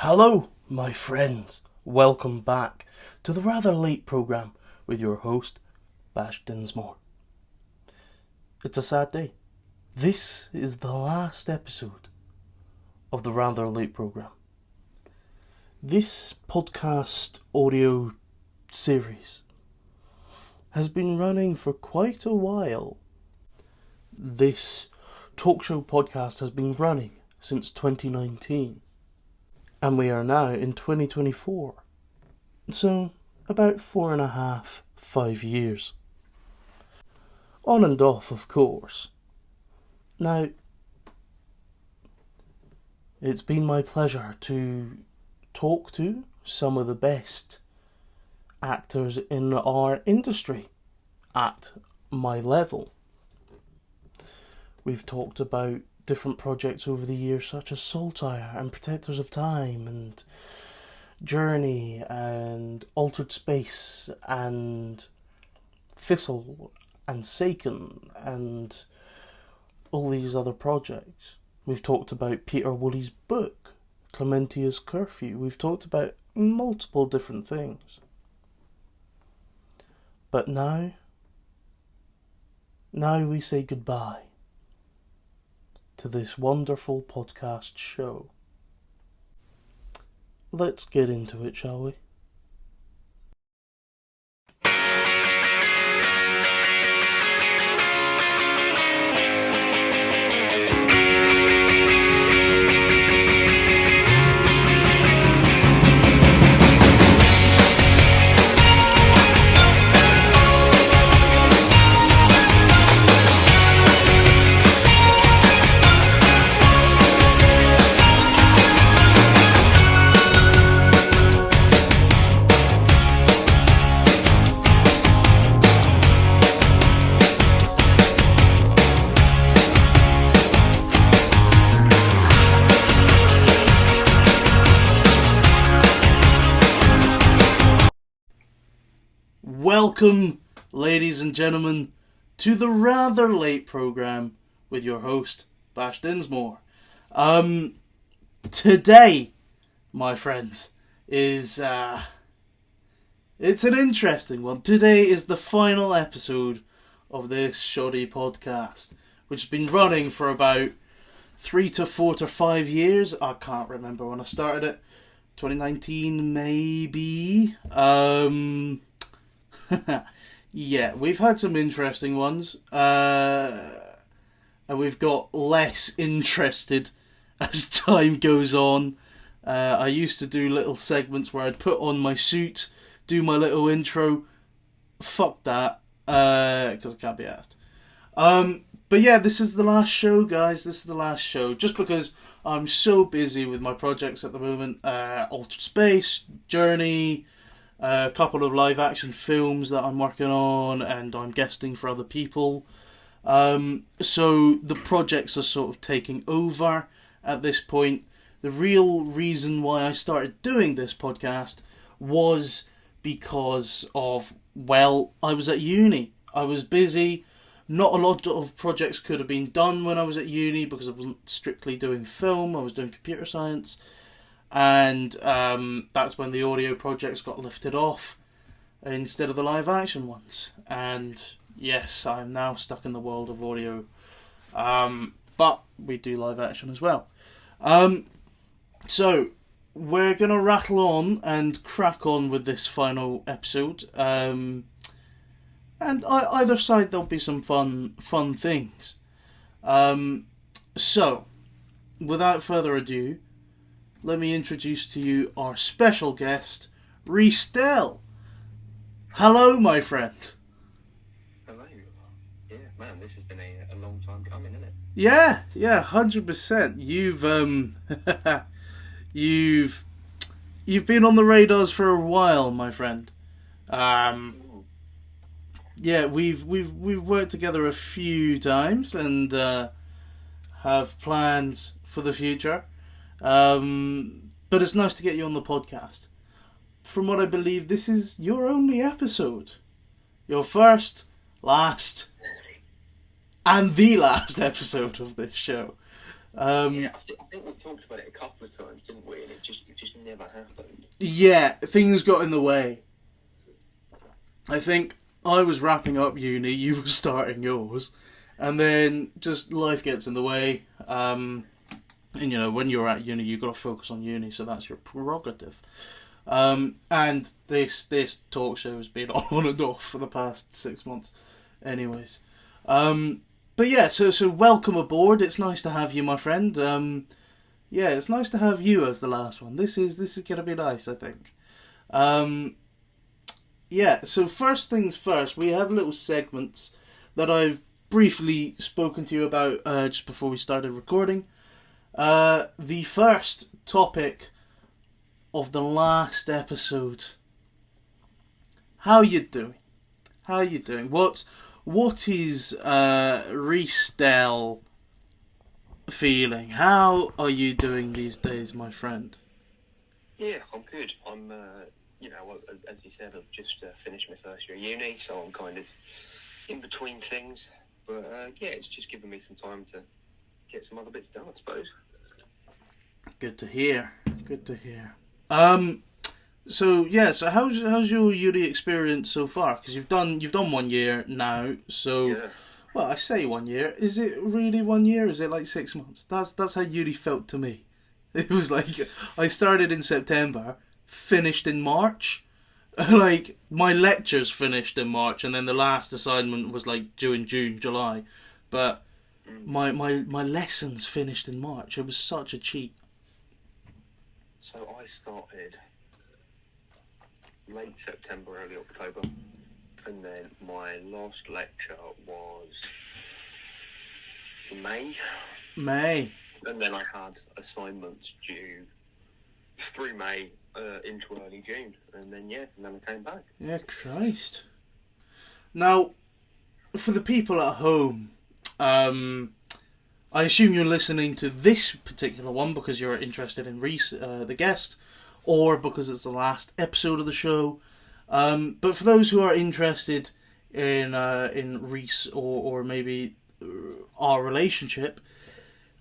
Hello, my friends. Welcome back to the rather late programme with your host, Dinsmore. It's a sad day. This is the last episode of the rather late programme. This podcast audio series has been running for quite a while. This talk show podcast has been running since 2019. And we are now in 2024. So, about 4.5, 5 years. On and off, of course. Now, it's been my pleasure to talk to some of the best actors in our industry at my level. We've talked about different projects over the years, such as Saltire and Protectors of Time and Journey and Altered Space and Thistle and Seiken and all these other projects. We've talked about Peter Woolley's book, Clementia's Curfew. We've talked about multiple different things. But now we say goodbye to this wonderful podcast show. Let's get into it, shall we? Welcome, ladies and gentlemen, to the rather late programme with your host, Dinsmore. Today, my friends, is it's an interesting one. Today is the final episode of this shoddy podcast, which has been running for about 3 to 4 to 5 years. I can't remember when I started it. 2019, maybe. Yeah, we've had some interesting ones, and we've got less interested as time goes on. I used to do little segments where I'd put on my suit, do my little intro. Fuck that, because I can't be asked. But yeah, this is the last show, guys. This is the last show, just because I'm so busy with my projects at the moment. Altered Space, Journey, a couple of live action films that I'm working on, and I'm guesting for other people. So the projects are sort of taking over at this point. The real reason why I started doing this podcast was because of, well, I was at uni. I was busy. Not a lot of projects could have been done when I was at uni because I wasn't strictly doing film. I was doing computer science. And that's when the audio projects got lifted off instead of the live action ones. And yes, I'm now stuck in the world of audio. But we do live action as well. So we're going to rattle on and crack on with this final episode. And either side there'll be some fun things. So, without further ado, let me introduce to you our special guest, Rhys Dell. Hello, my friend. Hello. Yeah, man, this has been a long time coming, isn't it? Yeah, 100%. You've been on the radars for a while, my friend. Yeah, we've worked together a few times and have plans for the future. But it's nice to get you on the podcast. From what I believe, this is your only episode. Your first, last, and the last episode of this show. I think we talked about it a couple of times, didn't we? And it just never happened. Yeah, things got in the way. I think I was wrapping up uni, you were starting yours, and then just life gets in the way. And when you're at uni, you've got to focus on uni, so that's your prerogative. And this talk show has been on and off for the past 6 months, anyways. But yeah, so welcome aboard. It's nice to have you, my friend. Yeah, it's nice to have you as the last one. This is gonna be nice, I think. Yeah, so first things first, we have little segments that I've briefly spoken to you about just before we started recording. The first topic of the last episode. How you doing? How you doing? What is Rhys Dell feeling? How are you doing these days, my friend? Yeah, I'm good. I'm, as you said, I've just finished my first year of uni, so I'm kind of in between things. But yeah, it's just given me some time to get some other bits done, I suppose. Good to hear. Good to hear. So how's your uni experience so far? Because you've done 1 year now. So, Yeah. well, I say 1 year. Is it really 1 year? Is it like 6 months? That's how uni felt to me. It was like I started in September, finished in March. Like my lectures finished in March, and then the last assignment was like due in June, July. But my lessons finished in March. It was such a cheat. So I started late September, early October, and then my last lecture was May. May. And then I had assignments due through May into early June, and then I came back. Yeah, Christ. Now, for the people at home, I assume you're listening to this particular one because you're interested in Rhys, the guest, or because it's the last episode of the show. But for those who are interested in Rhys or maybe our relationship,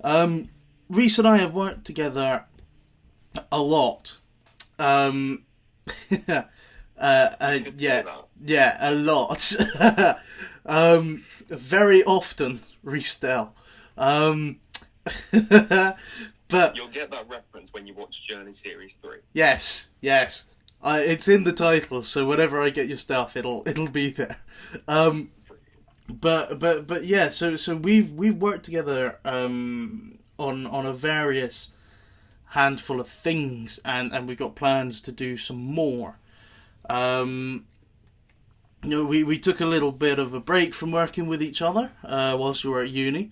Rhys and I have worked together a lot. Yeah, a lot. Very often, Rhys Dell. But you'll get that reference when you watch Journey Series 3. Yes. It's in the title, so whenever I get your stuff, it'll be there. But yeah, so we've worked together on a various handful of things, and we've got plans to do some more. We took a little bit of a break from working with each other whilst we were at uni.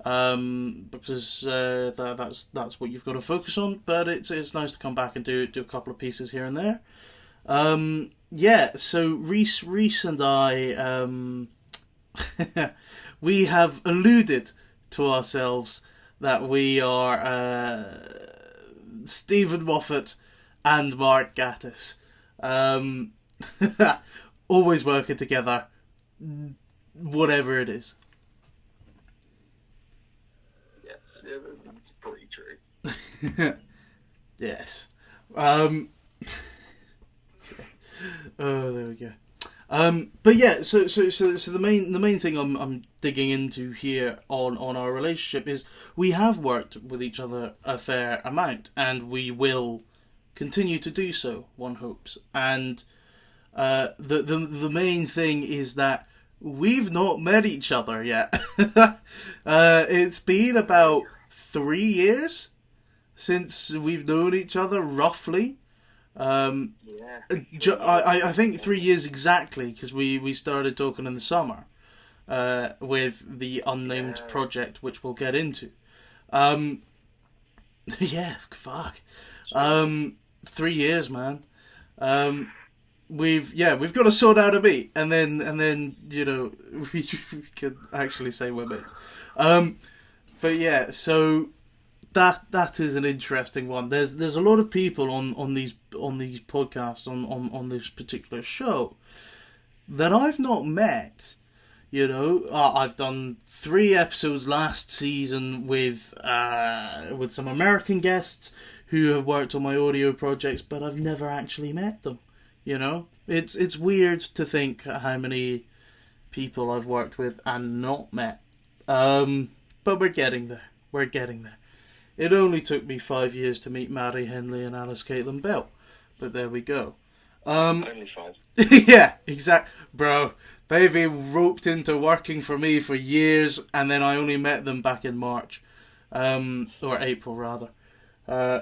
Because that's what you've got to focus on. But it's nice to come back and do a couple of pieces here and there. So Rhys and I, we have alluded to ourselves that we are Stephen Moffat and Mark Gatiss. Always working together, whatever it is. It's pretty true. Yes. Oh, there we go. But yeah, so the main thing I'm digging into here on our relationship is we have worked with each other a fair amount, and we will continue to do so, one hopes. And the main thing is that we've not met each other yet. It's been about 3 years since we've known each other, roughly. I think 3 years exactly, because we started talking in the summer with the unnamed project, which we'll get into. Yeah, fuck. 3 years, man. We've got to sort out a meet, and then we can actually say we're mates. But yeah, so that is an interesting one. There's a lot of people on these podcasts on this particular show that I've not met, You know, I've done 3 episodes last season with some American guests who have worked on my audio projects, but I've never actually met them. You know, it's weird to think how many people I've worked with and not met. But we're getting there. We're getting there. It only took me 5 years to meet Maddie Henley and Alice Caitlin Bell, but there we go. Only 5. Yeah, exact, bro. They've been roped into working for me for years, and then I only met them back in March, or April rather. And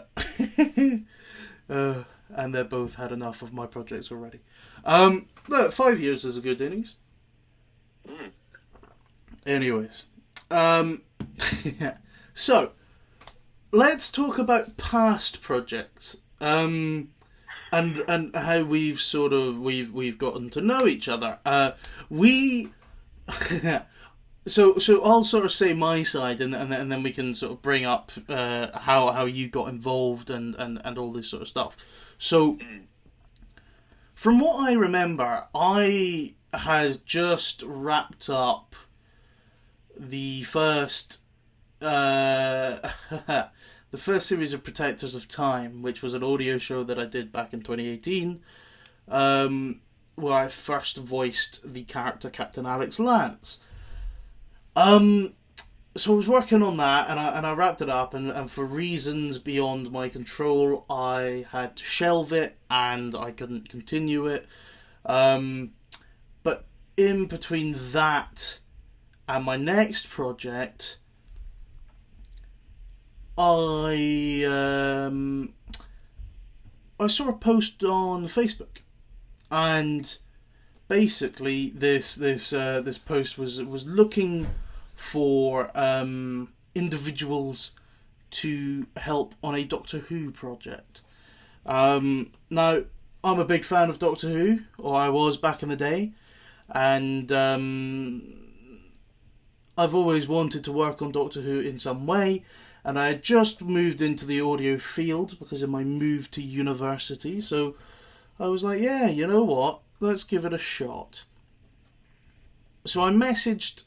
they both had enough of my projects already. Look, 5 years is a good innings. Anyways, so let's talk about past projects. And how we've gotten to know each other. So I'll sort of say my side, and then we can sort of bring up how you got involved and all this sort of stuff. So from what I remember, I had just wrapped up the first the first series of Protectors of Time, which was an audio show that I did back in 2018, where I first voiced the character Captain Alex Lance. So I was working on that, and I wrapped it up, and for reasons beyond my control, I had to shelve it, and I couldn't continue it. But in between that and my next project, I saw a post on Facebook, and basically this post was looking for individuals to help on a Doctor Who project. Now, I'm a big fan of Doctor Who, or I was back in the day, and I've always wanted to work on Doctor Who in some way. And I had just moved into the audio field because of my move to university. So I was like, yeah, you know what? Let's give it a shot. So I messaged,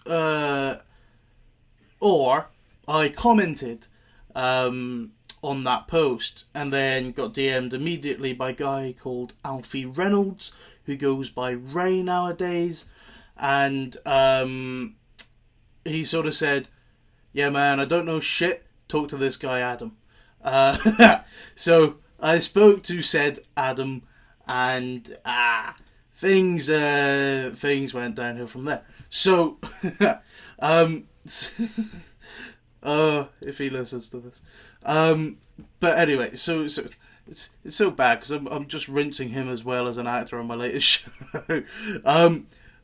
or I commented on that post, and then got DM'd immediately by a guy called Alfie Reynolds, who goes by Ray nowadays. And he sort of said, yeah, man, I don't know shit. Talk to this guy Adam. So I spoke to said Adam, and things went downhill from there. So if he listens to this, but anyway, so it's so bad because I'm just rinsing him as well as an actor on my latest show.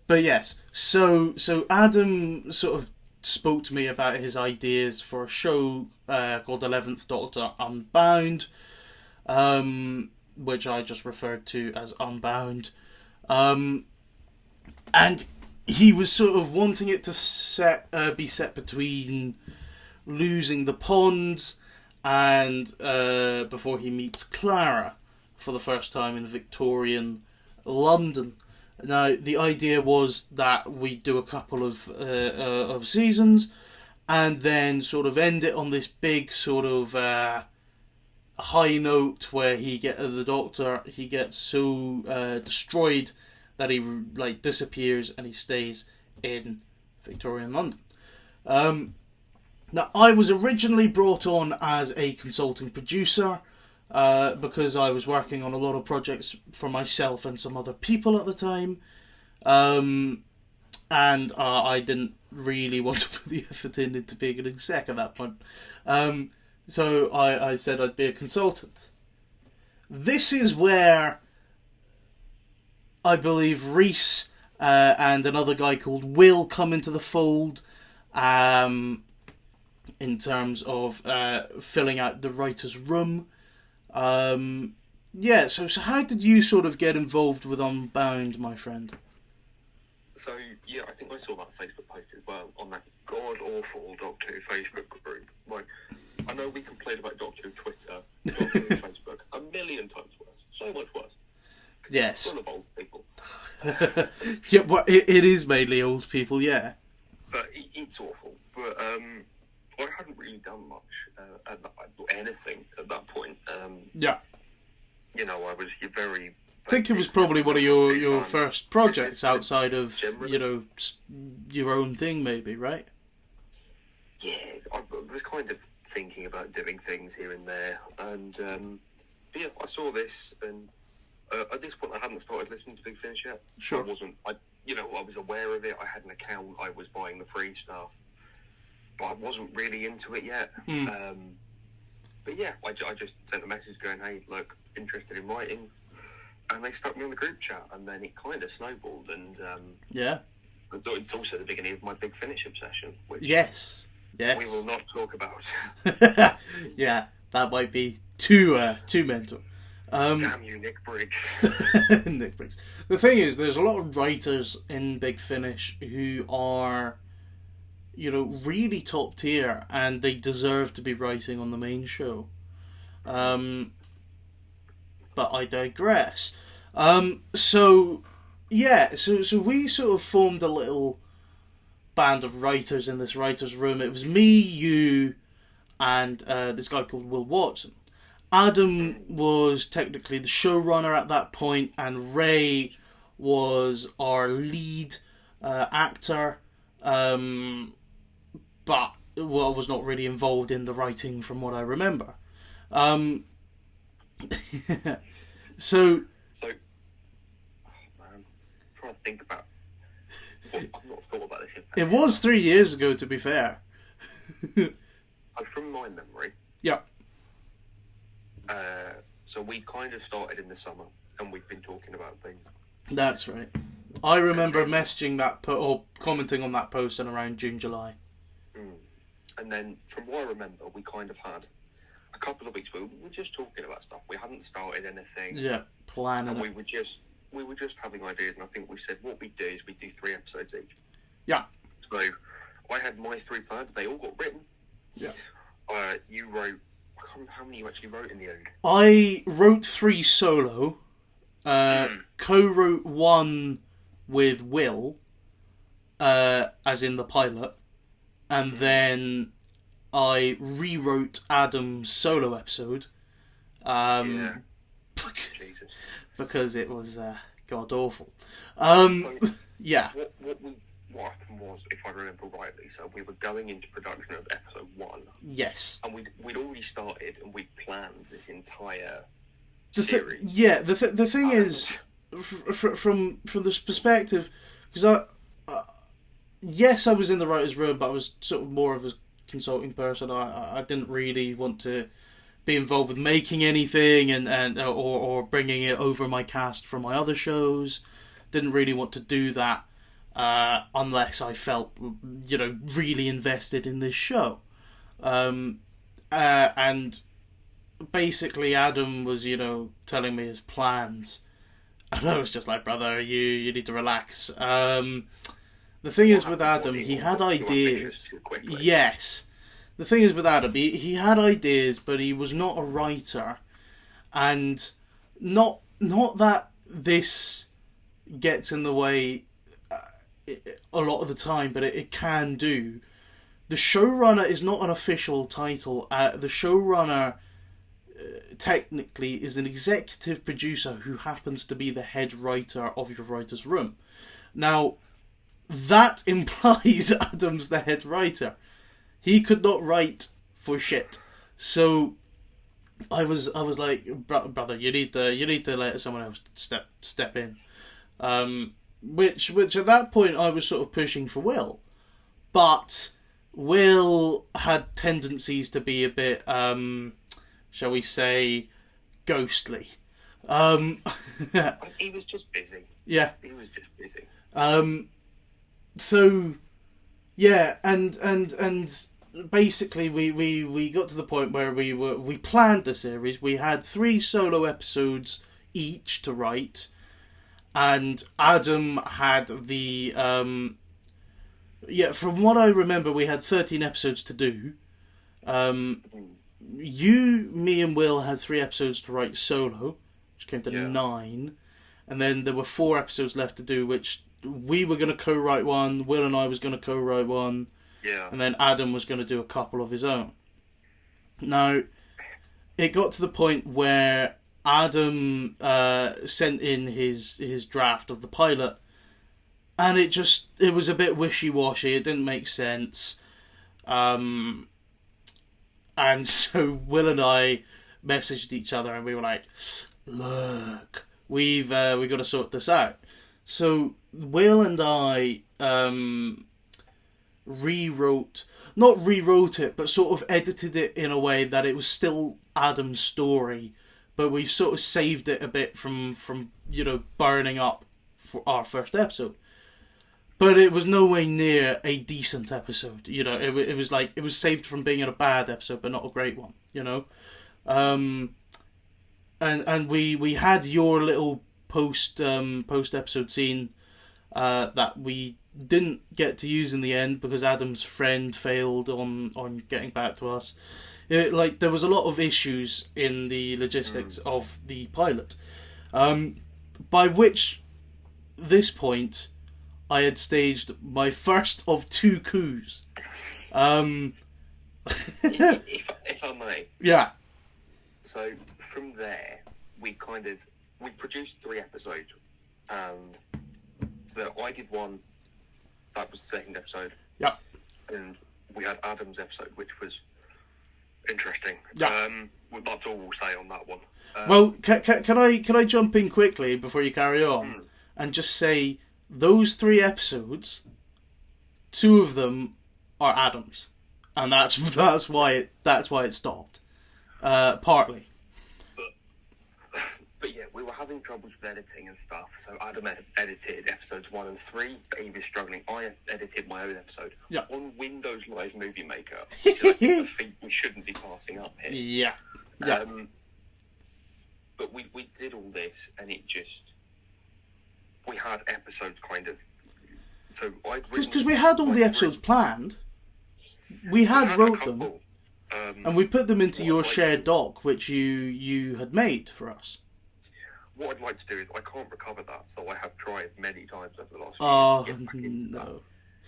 But yes, so Adam sort of spoke to me about his ideas for a show called 11th Doctor Unbound, which I just referred to as Unbound. And he was sort of wanting it to be set between losing the ponds and before he meets Clara for the first time in Victorian London. Now, the idea was that we'd do a couple of seasons, and then sort of end it on this big sort of high note where the Doctor gets so destroyed that he disappears and he stays in Victorian London. Now, I was originally brought on as a consulting producer. Because I was working on a lot of projects for myself and some other people at the time. And I didn't really want to put the effort into being an exec at that point. So I said I'd be a consultant. This is where I believe Rhys and another guy called Will come into the fold, in terms of filling out the writer's room. So how did you sort of get involved with Unbound, my friend? So, yeah, I think I saw that Facebook post as well on that god-awful Doctor Who Facebook group. Like, I know we complained about Doctor Who Twitter, Doctor Who Facebook, a million times worse. So much worse. Yes. Full of old people. Yeah, well, it is mainly old people, yeah. But it's awful. But I hadn't really done much anything at that point. Yeah. You know, I was very. I think it was probably one of your first projects outside of, you know, your own thing, maybe, right? Yeah, I was kind of thinking about doing things here and there, and but yeah, I saw this, and at this point, I hadn't started listening to Big Finish yet. Sure. I was aware of it. I had an account. I was buying the free stuff, but I wasn't really into it yet. But yeah, I just sent a message going, "Hey, look, interested in writing," and they stuck me on the group chat, and then it kind of snowballed, and yeah, it's also the beginning of my Big Finish obsession, which yes, we will not talk about. Yeah, that might be too mental. Damn you, Nick Briggs. Nick Briggs. The thing is, there's a lot of writers in Big Finish who are, you know, really top tier, and they deserve to be writing on the main show. But I digress. So we sort of formed a little band of writers in this writers' room. It was me, you, and this guy called Will Watson. Adam was technically the showrunner at that point, and Ray was our lead actor, but was not really involved in the writing from what I remember. So, oh man, I'm trying to think about. I've not thought about this. It was 3 years ago, to be fair. From my memory. Yeah. So we kind of started in the summer, and we've been talking about things. That's right. I remember messaging that or commenting on that post in around June, July. And then, from what I remember, we kind of had a couple of weeks where we were just talking about stuff. We hadn't started anything. Yeah, planning. And we were just having ideas, and I think we said what we'd do is we'd do 3 episodes each. Yeah. So I had my 3 planned. They all got written. Yeah. You wrote. I can't remember how many you actually wrote in the end. I wrote 3 solo. Co-wrote 1 with Will, as in the pilot, and then I rewrote Adam's solo episode. Jesus. Because it was god awful. Yeah. What happened was, if I remember rightly, so we were going into production of episode 1. Yes. And we'd already started, and we'd planned this entire the series. The thing is, from this perspective, because yes, I was in the writer's room, but I was sort of more of a consulting person. I didn't really want to be involved with making anything or bringing it over my cast from my other shows. Didn't really want to do that unless I felt, you know, really invested in this show. And basically Adam was, you know, telling me his plans, and I was just like, brother, you need to relax. The thing is with Adam, he had ideas. Yes. The thing is with Adam, he had ideas, but he was not a writer. And not that this gets in the way a lot of the time, but it can do. The showrunner is not an official title. The showrunner technically is an executive producer who happens to be the head writer of your writer's room. Now, that implies Adam's the head writer. He could not write for shit. So I was like, brother, you need to let someone else step in. Which at that point I was sort of pushing for Will, but Will had tendencies to be a bit, shall we say, ghostly. He was just busy. Yeah. He was just busy. So, yeah, and basically we got to the point where we planned the series. We had 3 solo episodes each to write, and Adam had the from what I remember, we had 13 episodes to do. You, me, and Will had 3 episodes to write solo, which came to 9. and then there were 4 episodes left to do, which we were going to co-write one, Will and I was going to co-write one, and then Adam was going to do a couple of his own. Now, it got to the point where Adam sent in his draft of the pilot, and it was a bit wishy-washy, it didn't make sense. And so Will and I messaged each other and we were like, look, we got to sort this out. So Will and I not rewrote it, but sort of edited it in a way that it was still Adam's story, but we've sort of saved it a bit from burning up for our first episode. But it was nowhere near a decent episode. It was like, it was saved from being a bad episode, but not a great one. And we had your little post episode scene that we didn't get to use in the end because Adam's friend failed on getting back to us. There was a lot of issues in the logistics of the pilot, by which this point I had staged my first of 2 coups. If I may. Yeah. So from there, we produced 3 episodes, and so I did one. That was the second episode. Yeah. And we had Adam's episode, which was interesting. Yeah. That's all we'll say on that one. Well, can I jump in quickly before you carry on and just say those 3 episodes, 2 of them are Adam's, and that's why it stopped. Partly. But yeah, we were having troubles with editing and stuff, so Adam edited episodes 1 and 3, but he was struggling. I edited my own episode on Windows Live Movie Maker, which is a feat we shouldn't be passing up here. Yeah. But we did all this, and we had episodes kind of... So I'd written... Because we had all the episodes planned. We had wrote them, and we put them into your shared doc, which you had made for us. What I'd like to do is, I can't recover that, so I have tried many times over the last few years to get back into that.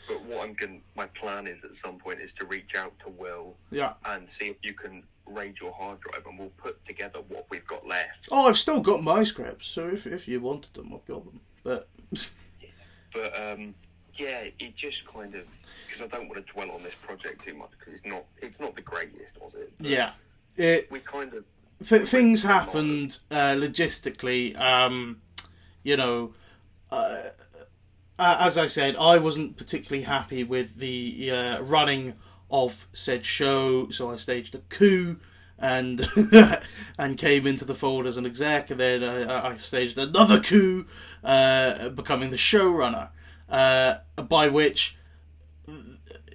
But my plan is at some point is to reach out to Will and see if you can raid your hard drive, and we'll put together what we've got left. Oh, I've still got my scripts, so if you wanted them, I've got them. But it just kind of, because I don't want to dwell on this project too much, because it's not the greatest, was it? But we kind of... Things happened logistically. As I said, I wasn't particularly happy with the running of said show, so I staged a coup and and came into the fold as an exec, and then I staged another coup, becoming the showrunner, by which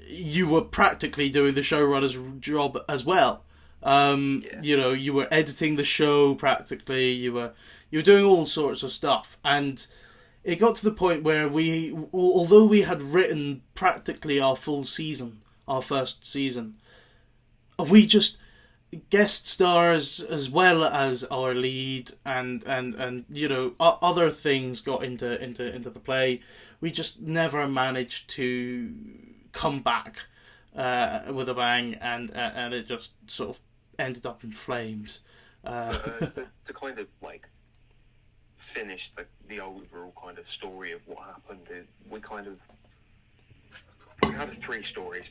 you were practically doing the showrunner's job as well. You were editing the show practically. You were doing all sorts of stuff, and it got to the point where although we had written practically our full season, our first season, we just guest stars as well as our lead, and other things got into the play. We just never managed to come back with a bang, and it just sort of ended up in flames. To kind of like finish the overall kind of story of what happened, we had 3 stories,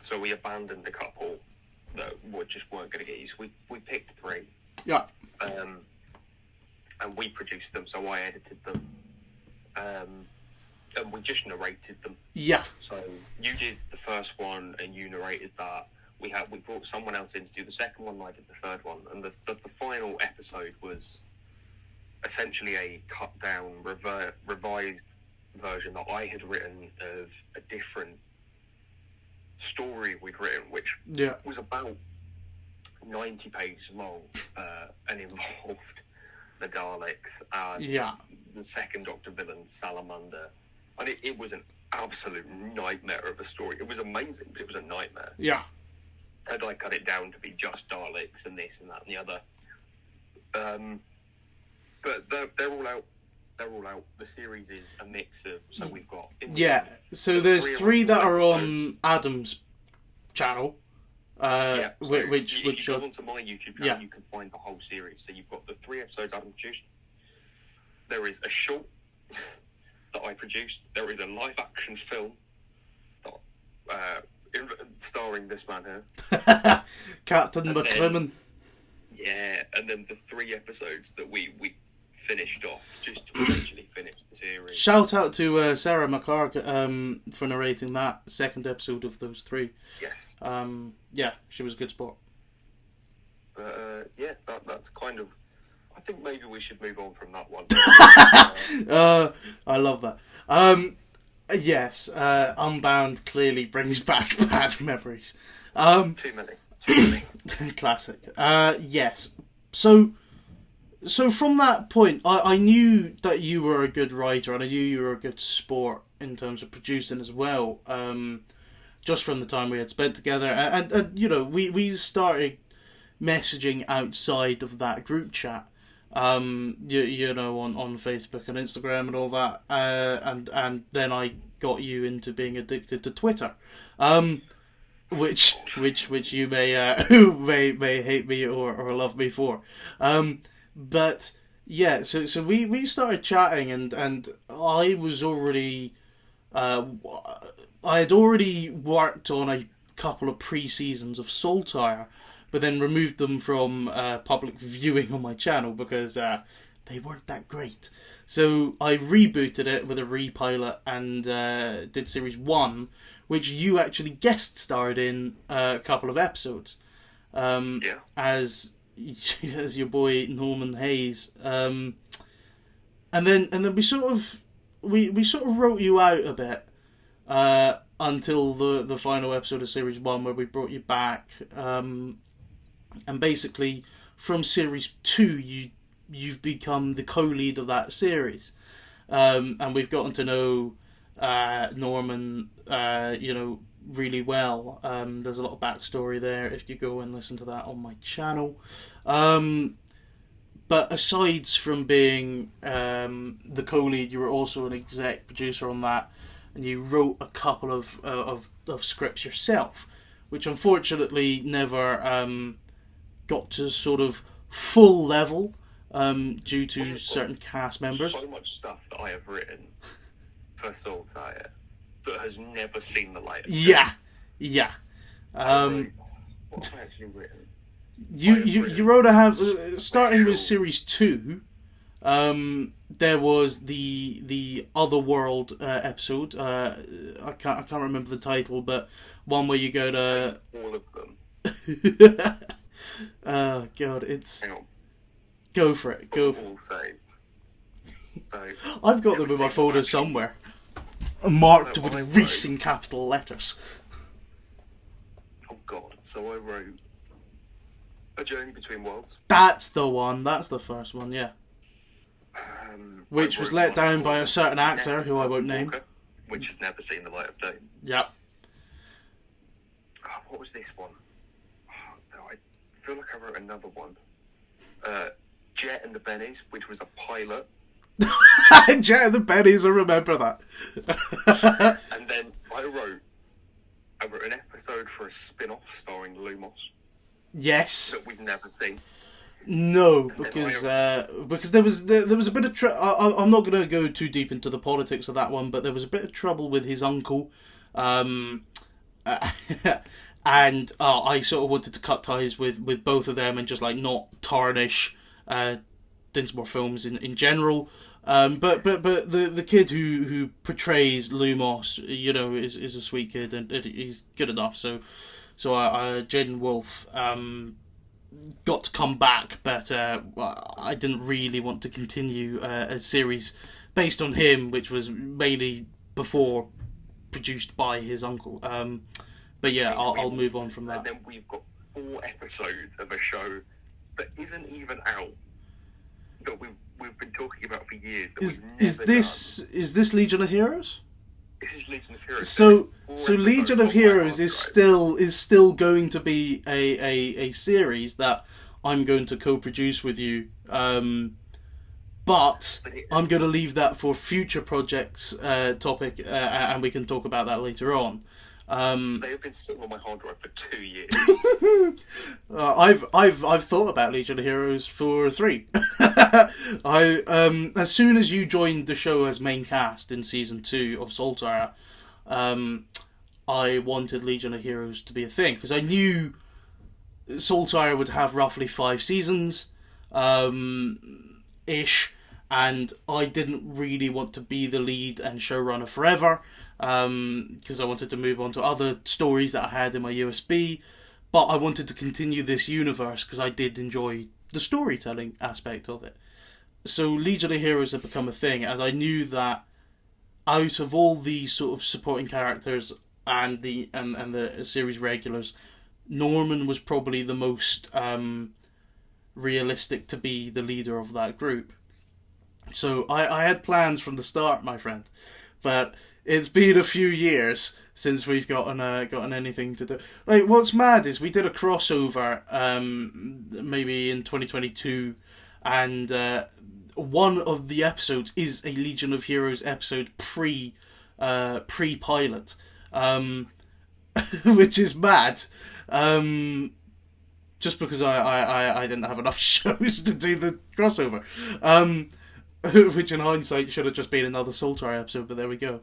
so we abandoned a couple that just weren't going to get used. We picked 3, and we produced them, so I edited them, and we just narrated them. So you did the first one and you narrated that. We brought someone else in to do the second one, and I did the third one, and the final episode was essentially a cut down, revised version that I had written of a different story we'd written, which was about 90 pages long, and involved the Daleks and the second Doctor villain, Salamander. And it was an absolute nightmare of a story. It was amazing, but it was a nightmare. And I cut it down to be just Daleks and this and that and the other. but they're all out. They're all out. The series is a mix of. So we've got. So there's 3 that are on Adam's channel. Which if you go onto my YouTube channel, you can find the whole series. So you've got the 3 episodes Adam produced. There is a short that I produced. There is a live action film starring this man here, Captain McCrimmon. And then the 3 episodes that we finished off, just to eventually finish the series. Shout out to Sarah McCarg for narrating that second episode of those 3. Yes. She was a good sport. But that's kind of. I think maybe we should move on from that one. I love that. Yes, Unbound clearly brings back bad memories. Too many. Classic. Yes. So from that point, I knew that you were a good writer, and I knew you were a good sport in terms of producing as well. Just from the time we had spent together, and we started messaging outside of that group chat. On Facebook and Instagram and all that, and then I got you into being addicted to Twitter, which you may hate me or love me for, but yeah, so we started chatting, and I was already, I had already worked on a couple of pre-seasons of Saltire, but then removed them from public viewing on my channel because they weren't that great. So I rebooted it with a repilot and did series 1, which you actually guest starred in a couple of episodes, as your boy Norman Hayes, and then we sort of wrote you out a bit until the final episode of series 1, where we brought you back. And basically, from series 2, you've become the co-lead of that series, and we've gotten to know Norman, really well. There's a lot of backstory there if you go and listen to that on my channel. But aside from being the co-lead, you were also an exec producer on that, and you wrote a couple of scripts yourself, which unfortunately never got to sort of full level due to certain cast members. So much stuff that I have written for Saltire that has never seen the light of day. Yeah. What have I actually written? You wrote starting with series 2. There was the Otherworld episode. I can't remember the title, but one where you go to all of them. Oh god, it's. Hang on. Go for it. Go. All saved. So, I've got them in my folder somewhere, marked with Rhys in capital letters. Oh god! So I wrote A Journey Between Worlds. That's the one. That's the first one. Yeah. Which was let down by a certain actor who I won't name. Which has never seen the light of day. Yep. Oh, what was this one? I feel like I wrote another one. Jet and the Bennies, which was a pilot. Jet and the Bennies, I remember that. And then I wrote an episode for a spin-off starring Lumos. Yes. That we've never seen. No, because there was a bit of I'm not going to go too deep into the politics of that one, but there was a bit of trouble with his uncle, and I sort of wanted to cut ties with both of them and just like not tarnish Dinsmore films in general. But the kid who portrays Lumos, is a sweet kid and he's good enough. So Jaden Wolf got to come back, but I didn't really want to continue a series based on him, which was mainly before produced by his uncle. But yeah, I'll move on from that. And then we've got 4 episodes of a show that isn't even out, that we've been talking about for years. Is this Legion of Heroes? This is Legion of Heroes. So Legion of Heroes is still going to be a series that I'm going to co-produce with you. But I'm going to leave that for future projects topic, and we can talk about that later on. They have been sitting on my hard drive for 2 years. I've thought about Legion of Heroes for 3. As soon as you joined the show as main cast in season 2 of Saltire, I wanted Legion of Heroes to be a thing because I knew Saltire would have roughly 5 seasons, ish, and I didn't really want to be the lead and showrunner forever. Because I wanted to move on to other stories that I had in my USB, but I wanted to continue this universe because I did enjoy the storytelling aspect of it. So Legion of Heroes had become a thing, and I knew that out of all the sort of supporting characters and the series regulars, Norman was probably the most realistic to be the leader of that group. So I had plans from the start, my friend, but it's been a few years since we've gotten anything to do. Like, what's mad is we did a crossover, maybe in 2022, and one of the episodes is a Legion of Heroes episode pre-pilot, which is mad. Just because I didn't have enough shows to do the crossover, which in hindsight should have just been another Saltire episode, but there we go.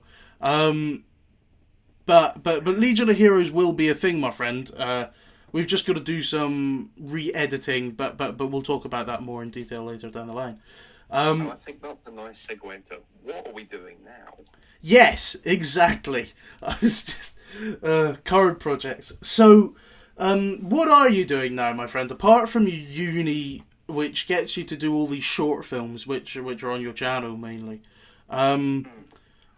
But Legion of Heroes will be a thing, my friend. We've just got to do some re-editing, but we'll talk about that more in detail later down the line. I think that's a nice segue into what are we doing now? Yes, exactly. It's just current projects. So, what are you doing now, my friend? Apart from uni, which gets you to do all these short films, which are on your channel mainly.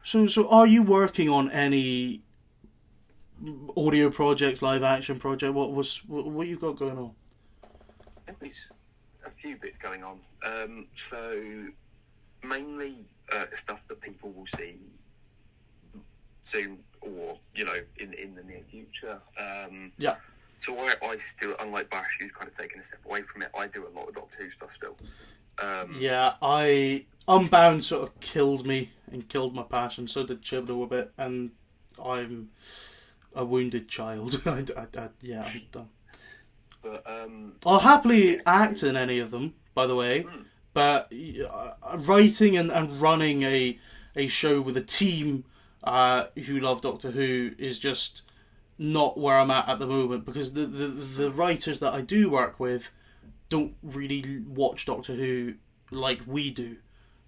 So are you working on any audio projects, live action project? What you got going on? There's a few bits going on. So mainly stuff that people will see soon, or in the near future. Yeah. So I still, unlike Bash, who's kind of taken a step away from it, I do a lot of Doctor Who stuff still. Yeah, Unbound sort of killed me and killed my passion. So did Chibnall a bit, and I'm a wounded child. I'm done. But I'll happily act in any of them, by the way. But writing and running a show with a team who love Doctor Who is just not where I'm at the moment, because the writers that I do work with don't really watch Doctor Who like we do.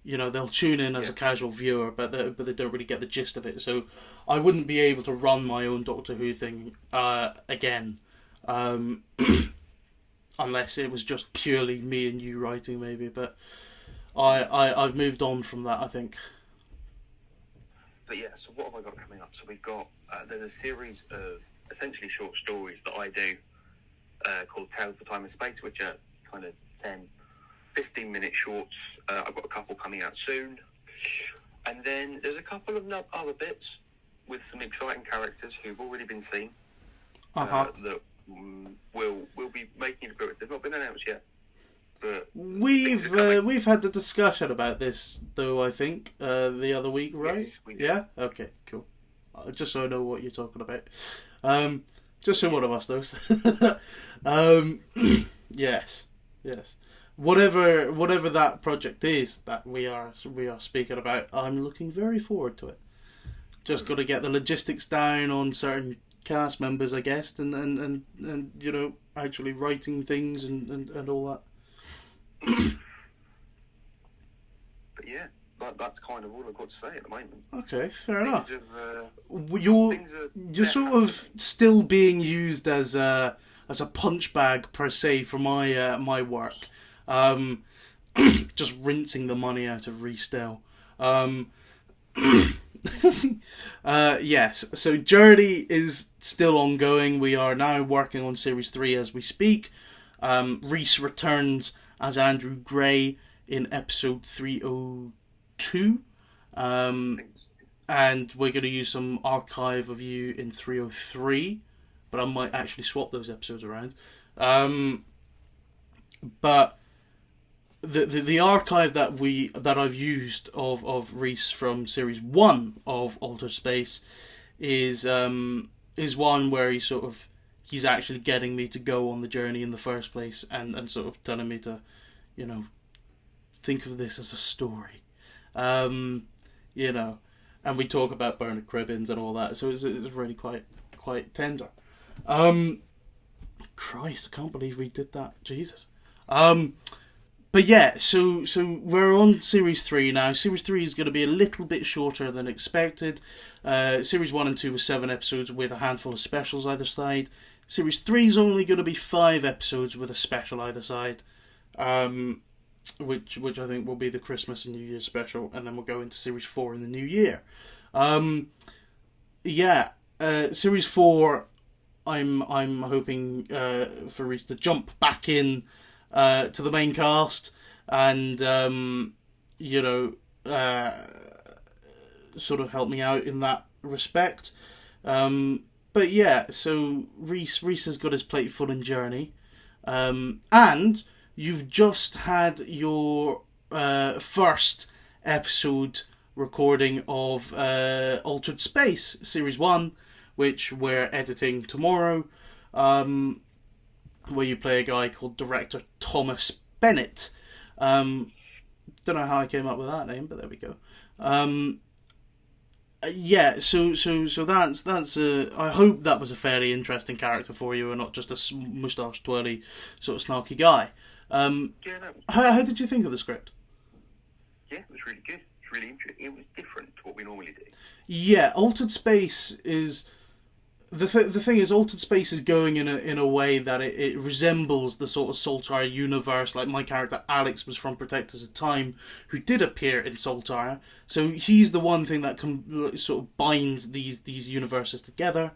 They'll tune in as a casual viewer, but they don't really get the gist of it. So I wouldn't be able to run my own Doctor Who thing again, unless it was just purely me and you writing, maybe. But I've moved on from that, I think. But yeah, so what have I got coming up? So we've got there's a series of essentially short stories that I do called Tales of Time and Space, which are kind of 10-15-minute shorts. I've got a couple coming out soon. And then there's a couple of other bits with some exciting characters who've already been seen that will be making an appearance. They've not been announced yet. But we've had the discussion about this, though, I think, the other week, right? Yes, we did. Yeah? Okay, cool. Just so I know what you're talking about. Just so one of us knows. Yes. Whatever that project is that we are speaking about, I'm looking very forward to it. Just got to get the logistics down on certain cast members, I guess, and actually writing things and all that. But yeah, that's kind of all I've got to say at the moment. Okay, fair enough. You're sort of still being used as a punch bag per se for my work. Just rinsing the money out of Rhys Dell. Yes, so Journey is still ongoing. We are now working on Series 3 as we speak. Rhys returns as Andrew Gray in episode 302. And we're going to use some archive of you in 303. But I might actually swap those episodes around. But the archive that I've used of Rhys from series 1 of Altered Space is one where he's actually getting me to go on the journey in the first place, and sort of telling me to, think of this as a story. And we talk about Bernard Cribbins and all that, so it's really quite tender. Christ, I can't believe we did that. Jesus. But yeah, so we're on Series 3 now. Series 3 is going to be a little bit shorter than expected. Series 1 and 2 were 7 episodes with a handful of specials either side. Series 3 is only going to be 5 episodes with a special either side. Which I think will be the Christmas and New Year special, and then we'll go into Series 4 in the new year. Series 4, I'm hoping for Rhys to jump back in to the main cast, and sort of help me out in that respect. But yeah, so Rhys has got his plate full in Journey, and you've just had your first episode recording of Altered Space Series 1, which we're editing tomorrow, where you play a guy called Director Thomas Bennett. Don't know how I came up with that name, but there we go. So that's I hope that was a fairly interesting character for you, and not just a moustache twirly sort of snarky guy. How did you think of the script? Yeah, it was really good. It's really interesting. It was different to what we normally do. Yeah, Altered Space is the thing is, Altered Space is going in a way that it resembles the sort of Saltire universe. Like, my character Alex was from Protectors of Time, who did appear in Saltire, so he's the one thing that sort of binds these universes together.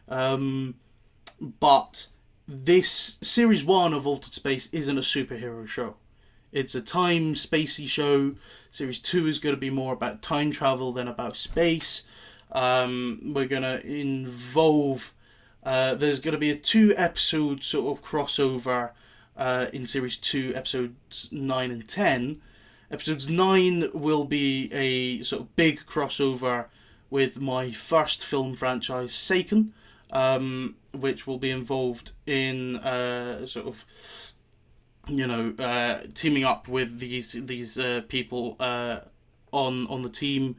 But this Series 1 of Altered Space isn't a superhero show. It's a time spacey show. Series 2 is going to be more about time travel than about space. We're going to involve... there's going to be a 2-episode sort of crossover in Series 2, episodes 9 and 10. Episodes 9 will be a sort of big crossover with my first film franchise, Seiken, which will be involved in teaming up with these people on the team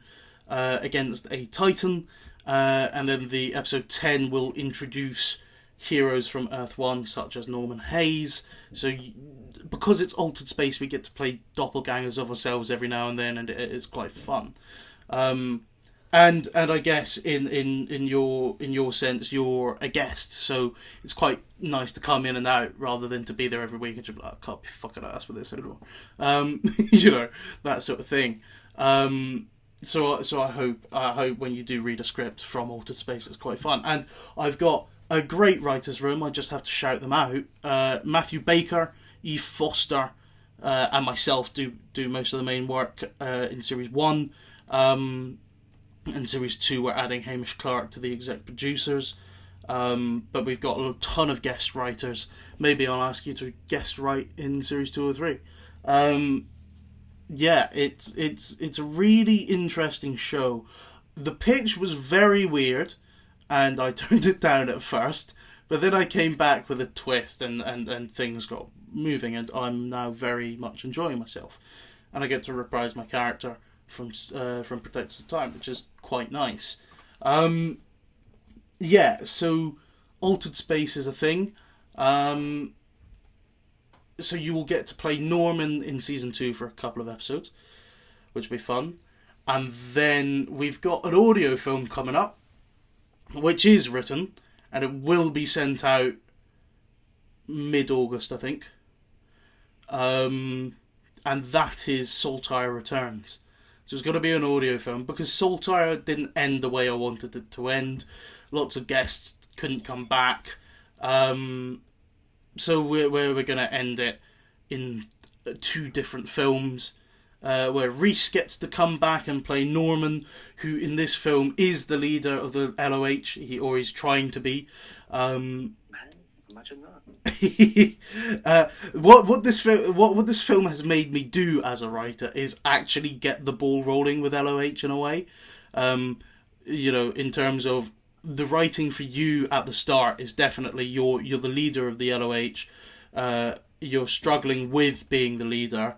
against a Titan, and then the episode 10 will introduce heroes from Earth 1 such as Norman Hayes. So because it's Altered Space, we get to play doppelgangers of ourselves every now and then, and it's quite fun. And I guess in your sense, you're a guest, so it's quite nice to come in and out rather than to be there every week and just be like, I can't be fucking ass with this anymore. That sort of thing. So I hope when you do read a script from Altered Space, it's quite fun. And I've got a great writer's room. I just have to shout them out. Matthew Baker, Eve Foster, and myself do most of the main work in Series 1. In Series 2, we're adding Hamish Clark to the exec producers. But we've got a ton of guest writers. Maybe I'll ask you to guest write in Series 2 or 3. It's a really interesting show. The pitch was very weird, and I turned it down at first, but then I came back with a twist, and things got moving, and I'm now very much enjoying myself. And I get to reprise my character from Protectors of Time, which is quite nice. So Altered Space is a thing. So you will get to play Norman in Season 2 for a couple of episodes, which will be fun. And then we've got an audio film coming up, which is written, and it will be sent out mid-August, I think. And that is Saltire Returns. So it's going to be an audio film, because Saltire didn't end the way I wanted it to end. Lots of guests couldn't come back. So we're going to end it in 2 different films, where Rhys gets to come back and play Norman, who in this film is the leader of the LOH, or he's trying to be. Imagine that. What this film has made me do as a writer is actually get the ball rolling with LOH in a way. In terms of the writing for you at the start is definitely you're the leader of the LOH. You're struggling with being the leader,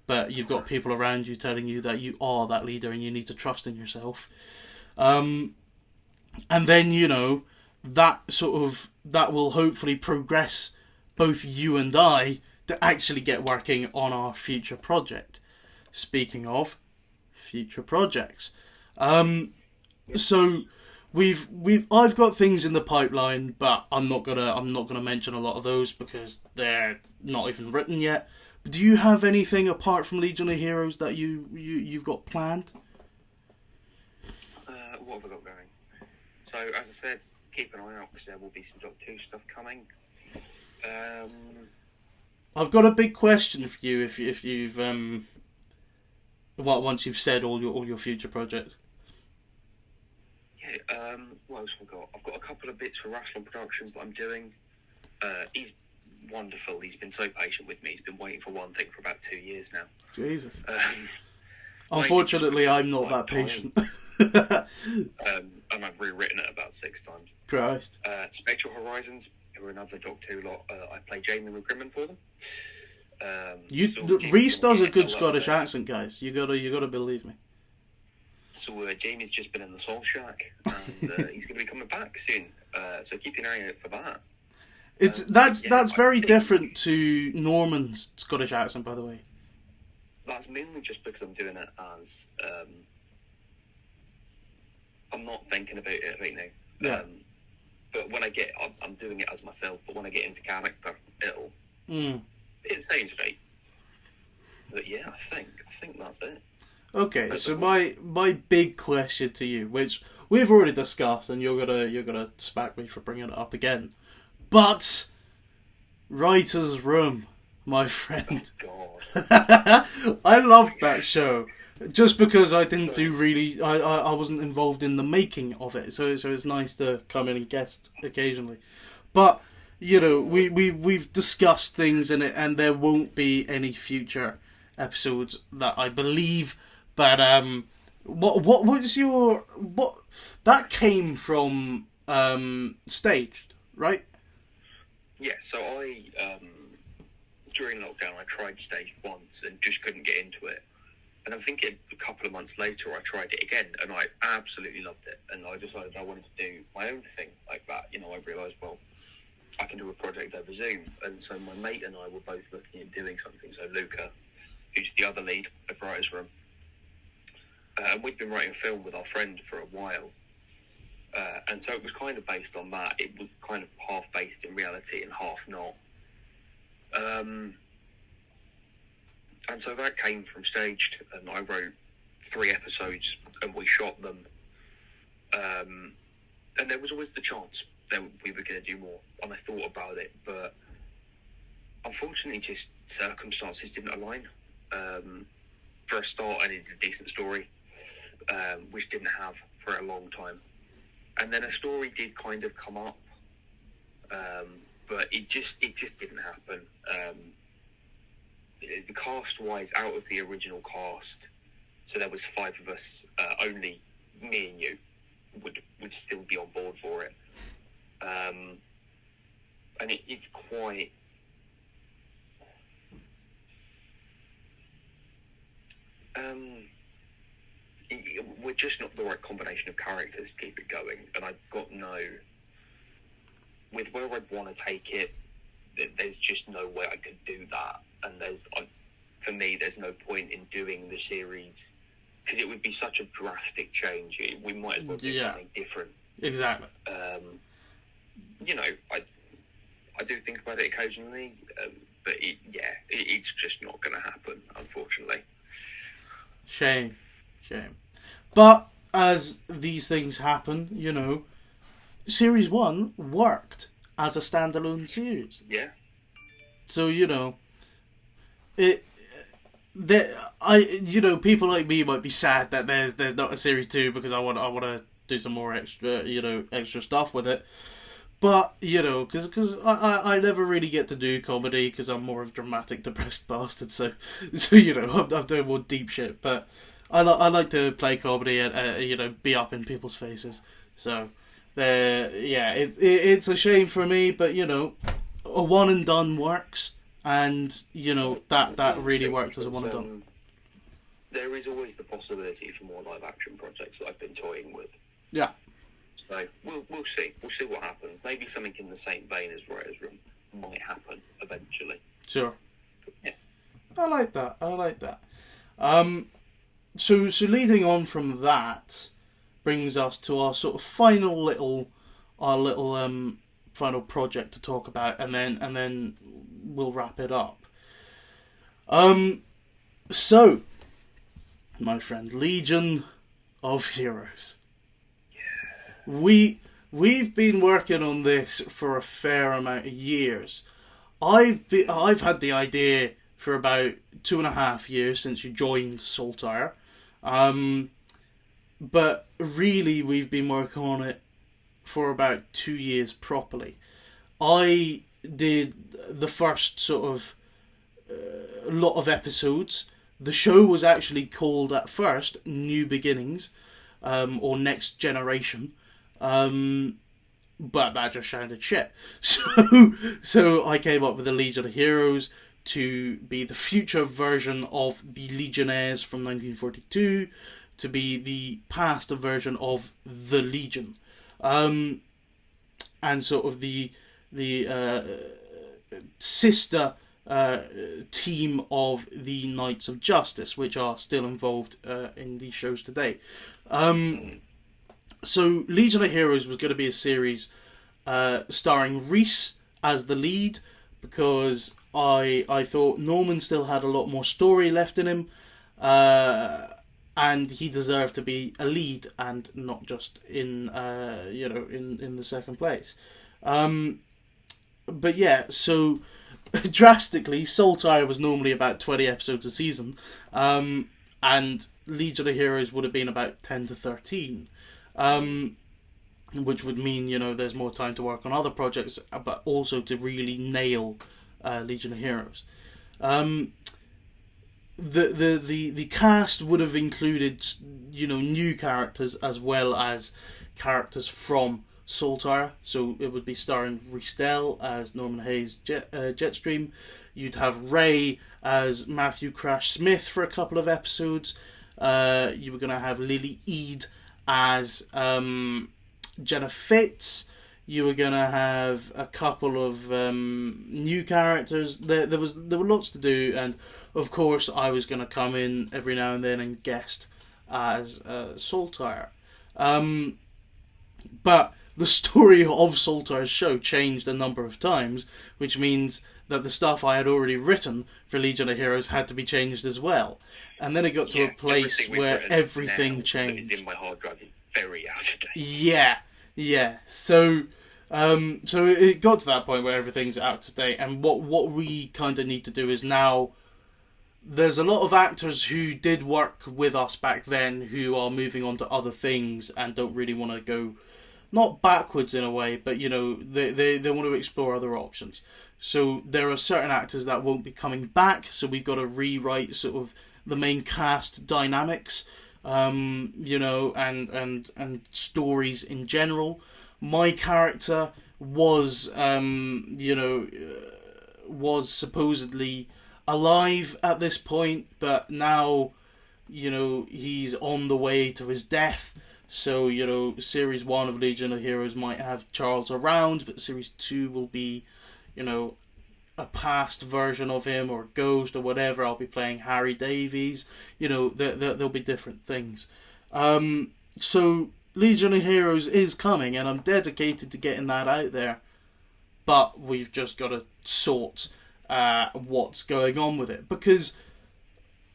but you've got people around you telling you that you are that leader and you need to trust in yourself. And then, that will hopefully progress both you and I to actually get working on our future project. Speaking of future projects, so I've got things in the pipeline, but I'm not gonna mention a lot of those because they're not even written yet. But do you have anything apart from Legion of Heroes that you've got planned? What have I got going? So, as I said, keep an eye out because there will be some Doctor Who stuff coming. I've got a big question for you if you've once you've said all your future projects. Yeah. What else have I got? I've got a couple of bits for Rashlon Productions that I'm doing. He's wonderful. He's been so patient with me. He's been waiting for one thing for about 2 years now. Jesus. Unfortunately, I'm not that patient. And I've rewritten it about 6 times. Christ. Spectral Horizons, who are another Doctor Who lot. I play Jamie McCrimmon for them. Rhys does a good Scottish accent, guys. You gotta believe me. So Jamie's just been in the Soul Shack, and he's going to be coming back soon. So keep an eye out for that. That's very different to Norman's Scottish accent, by the way. That's mainly just because I'm doing it as I'm not thinking about it right now. Yeah. But when I'm doing it as myself. But when I get into character, it sounds right. But yeah, I think that's it. Okay, so my big question to you, which we've already discussed, and you're gonna smack me for bringing it up again, but Writer's Room, my friend. Oh, God. I loved that show, just because I didn't I wasn't involved in the making of it, so it's nice to come in and guest occasionally. But we've discussed things in it, and there won't be any future episodes that I believe. But what that came from Staged, right? Yeah, so I during lockdown I tried Staged once and just couldn't get into it. And I'm thinking a couple of months later I tried it again and I absolutely loved it. And I decided I wanted to do my own thing like that. I realised, well, I can do a project over Zoom. And so my mate and I were both looking at doing something. So Luca, who's the other lead of Writer's Room, and we'd been writing film with our friend for a while. And so it was kind of based on that. It was kind of half based in reality and half not. And so that came from Staged, and I wrote 3 episodes and we shot them. And there was always the chance that we were going to do more. And I thought about it, but unfortunately just circumstances didn't align. For a start, I needed a decent story, which didn't have for a long time. And then a story did kind of come up, but it just didn't happen. The cast-wise, out of the original cast, so there was 5 of us, only me and you would still be on board for it. And it's quite... we're just not the right combination of characters to keep it going, and I've got with where I'd want to take it, there's just no way I could do that, and for me there's no point in doing the series because it would be such a drastic change. We might as well do something different. Exactly. I do think about it occasionally, but it's just not going to happen, unfortunately. Shame. But as these things happen, Series 1 worked as a standalone series. Yeah. So, people like me might be sad that there's not a Series 2 because I want to do some more extra stuff with it. But, you know, because I never really get to do comedy because I'm more of a dramatic, depressed bastard. So you know, I'm doing more deep shit. But I like to play comedy and, you know, be up in people's faces. So, it's a shame for me, but, you know, a one and done works. And, you know, that really worked as a one and done. There is always the possibility for more live action projects that I've been toying with. Yeah. So we'll see. We'll see what happens. Maybe something in the same vein as Writer's Room might happen eventually. Sure. Yeah. I like that. So leading on from that brings us to our sort of final little final project to talk about, and then we'll wrap it up. So, my friend, Legion of Heroes. We've been working on this for a fair amount of years. I've had the idea for about 2.5 years since you joined Saltire, but really we've been working on it for about 2 years properly. I did the first sort of lot of episodes. The show was actually called at first New Beginnings, or Next Generation. But that just sounded shit. So I came up with the Legion of Heroes to be the future version of the Legionnaires from 1942, to be the past version of the Legion, and sort of the sister team of the Knights of Justice, which are still involved in these shows today. So Legion of Heroes was going to be a series starring Rhys as the lead, because I thought Norman still had a lot more story left in him, and he deserved to be a lead and not just in the second place. But yeah, so drastically, Saltire was normally about 20 episodes a season, and Legion of Heroes would have been about 10 to 13. Which would mean, you know, there's more time to work on other projects, but also to really nail Legion of Heroes. The cast would have included, you know, new characters as well as characters from Saltire. So it would be starring Rhys Dell as Norman Hayes Jetstream. You'd have Ray as Matthew Crash Smith for a couple of episodes. You were going to have Lily Eade as Jenna Fitz. You were gonna have a couple of new characters. There were lots to do, and of course I was gonna come in every now and then and guest as Saltire. But the story of Saltire's show changed a number of times, which means that the stuff I had already written for Legion of Heroes had to be changed as well. And then it got to a place where everything changed. Is in my hard drive is very out of date. Yeah. So it got to that point where everything's out of date, and what we kind of need to do is now. There's a lot of actors who did work with us back then who are moving on to other things and don't really want to go, not backwards in a way, but you know they want to explore other options. So there are certain actors that won't be coming back. So we've got to rewrite sort of the main cast dynamics, you know, and stories in general. My character was, was supposedly alive at this point, but now, you know, he's on the way to his death. So, you know, Series 1 of Legion of Heroes might have Charles around, but Series 2 will be, you know, a past version of him, or Ghost, or whatever. I'll be playing Harry Davies. You know, there'll be different things. So Legion of Heroes is coming, and I'm dedicated to getting that out there. But we've just got to sort what's going on with it, because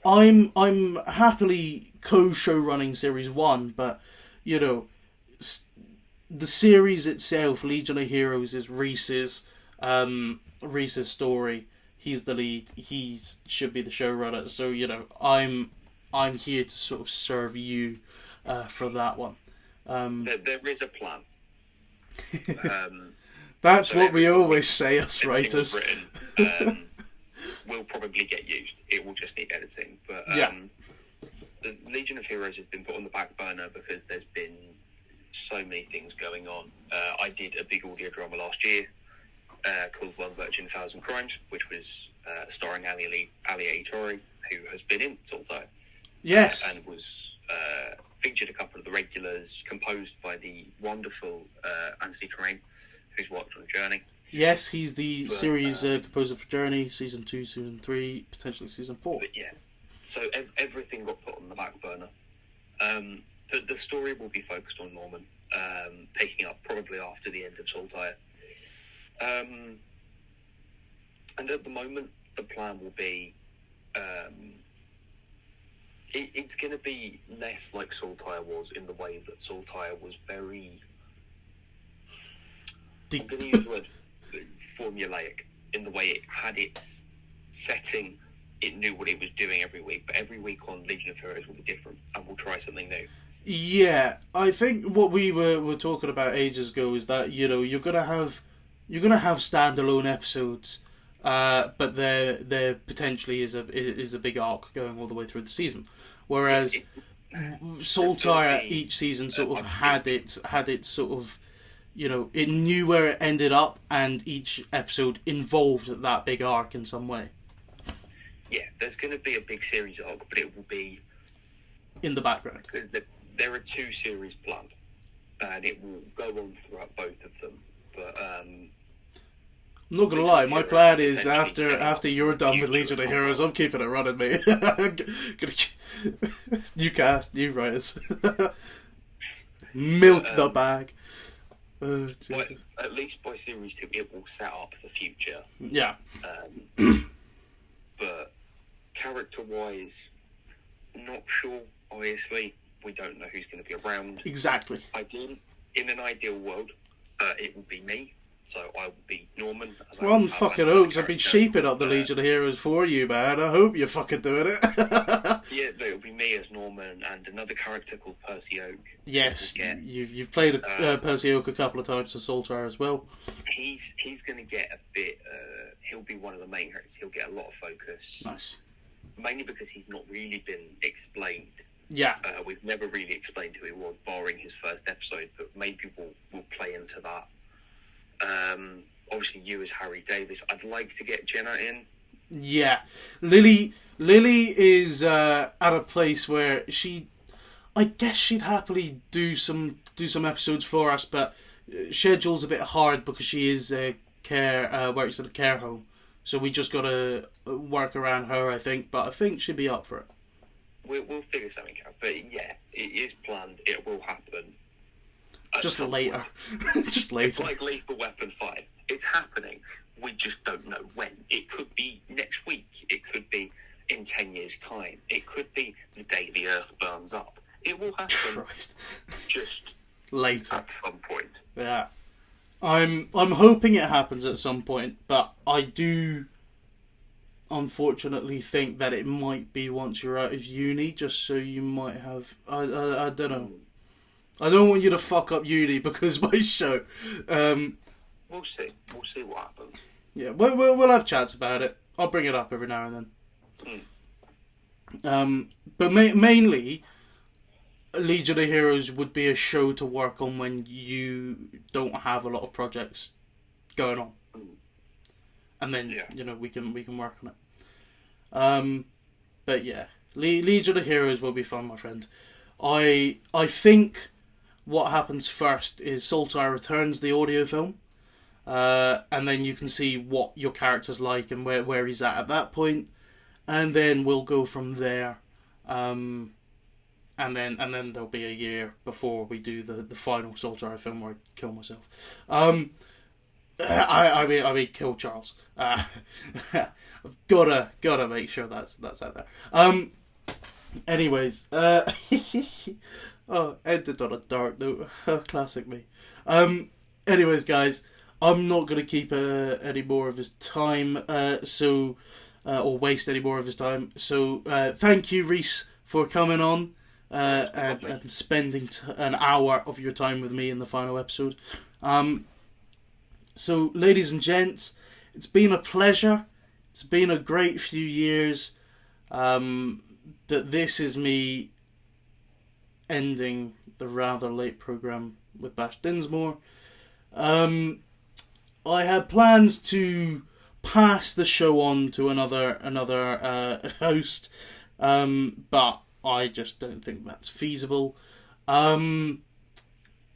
I'm happily co-show running Series 1, but you know, the series itself, Legion of Heroes, is Rhys's story. He's the lead. He should be the showrunner. So you know, I'm here to sort of serve you for that one. There is a plan. That's So what we everything- always say, us everything writers. written, will probably get used. It will just need editing. But Yeah. the Legion of Heroes has been put on the back burner because there's been so many things going on. I did a big audio drama last year called One Virgin, 1,000 Crimes, which was starring Ali Aitori, who has been in Saltire. Yes. And was featured a couple of the regulars, composed by the wonderful Anthony Train, who's worked on Journey. Yes, he's the But, series composer for Journey, Season 2, Season 3, potentially Season 4. But yeah, so everything got put on the back burner. The story will be focused on Norman, picking up probably after the end of Saltire. And at the moment, the plan will be it's going to be less like Saltire was, in the way that Saltire was very... I'm going to use the word formulaic, in the way it had its setting. It knew what it was doing every week, but every week on Legion of Heroes will be different, and we'll try something new. Yeah, I think what we were talking about ages ago is that, you know, you're gonna have standalone episodes, but there potentially is a big arc going all the way through the season, whereas Saltire each season sort of had its sort of, you know, it knew where it ended up, and each episode involved that big arc in some way. Yeah, there's going to be a big series arc, but it will be in the background, because there are 2 series planned, and it will go on throughout both of them. But I'm not gonna lie, my plan is after you're done with Legion of Heroes, I'm keeping it running, mate. New cast, new writers. Milk the bag. Oh, but at least by series 2, it will set up the future. Yeah. But character-wise, not sure. Obviously, we don't know who's going to be around. Exactly. In an ideal world, it will be me. So I will be Norman. One fucking hopes. I've been shaping up the Legion of Heroes for you, man. I hope you're fucking doing it. Yeah, no, it'll be me as Norman, and another character called Percy Oak. Yes, you've played Percy Oak a couple of times to Saltire as well. He's going to get a bit... he'll be one of the main characters.'ll get a lot of focus. Nice. Mainly because he's not really been explained. Yeah. We've never really explained who he was, barring his first episode, but maybe we'll play into that. Obviously, you as Harry Davis. I'd like to get Jenna in. Yeah, Lily is at a place where I guess she'd happily do some episodes for us, but schedule's a bit hard because she is works at a care home, so we just gotta work around her, I think. But I think she'd be up for it. We'll figure something out. But yeah, it is planned. It will happen. Just later. Just later. It's like Lethal Weapon 5. It's happening. We just don't know when. It could be next week. It could be in 10 years' time. It could be the day the Earth burns up. It will happen. Christ. Just later. At some point. Yeah. I'm hoping it happens at some point, but I do unfortunately think that it might be once you're out of uni, just so you might have... I don't know. I don't want you to fuck up uni because my show. We'll see. We'll see what happens. Yeah, we'll have chats about it. I'll bring it up every now and then. But mainly, Legion of Heroes would be a show to work on when you don't have a lot of projects going on, and then we can work on it. But yeah, Legion of Heroes will be fun, my friend. I think what happens first is Saltire returns the audio film, and then you can see what your character's like and where he's at that point, and then we'll go from there. And then there'll be a year before we do the final Saltire film where I kill myself. I mean kill Charles. I've gotta make sure that's out there. Anyways, ended on a dark note. Classic me. Anyways, guys, I'm not gonna keep any more of his time. Or waste any more of his time. So thank you, Rhys, for coming on and spending an hour of your time with me in the final episode. So, ladies and gents, it's been a pleasure. It's been a great few years. That this is me ending the rather late programme with Bash Dinsmore. I had plans to pass the show on to another host, but I just don't think that's feasible.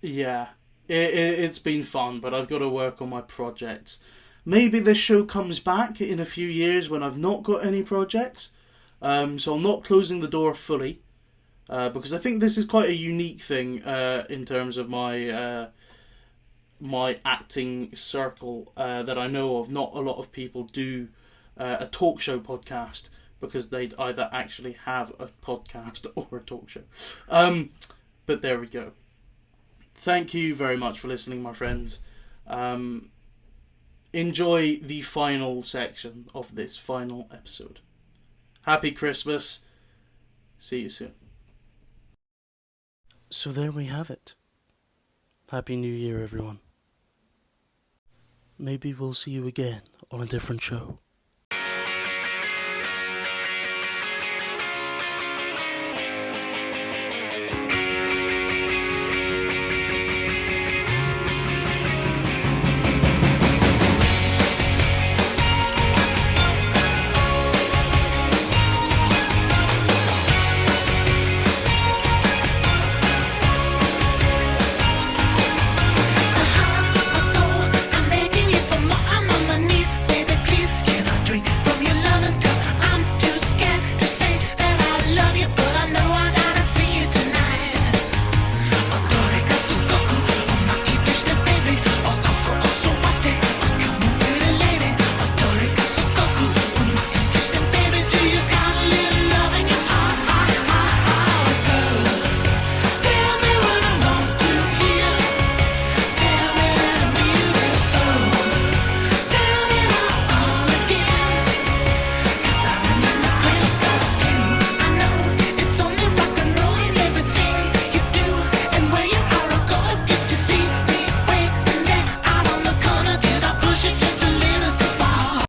Yeah, it's been fun, but I've got to work on my projects. Maybe this show comes back in a few years when I've not got any projects. So I'm not closing the door fully, because I think this is quite a unique thing in terms of my my acting circle that I know of. Not a lot of people do a talk show podcast because they'd either actually have a podcast or a talk show. But there we go. Thank you very much for listening, my friends. Enjoy the final section of this final episode. Happy Christmas. See you soon. So there we have it. Happy New Year, everyone. Maybe we'll see you again on a different show.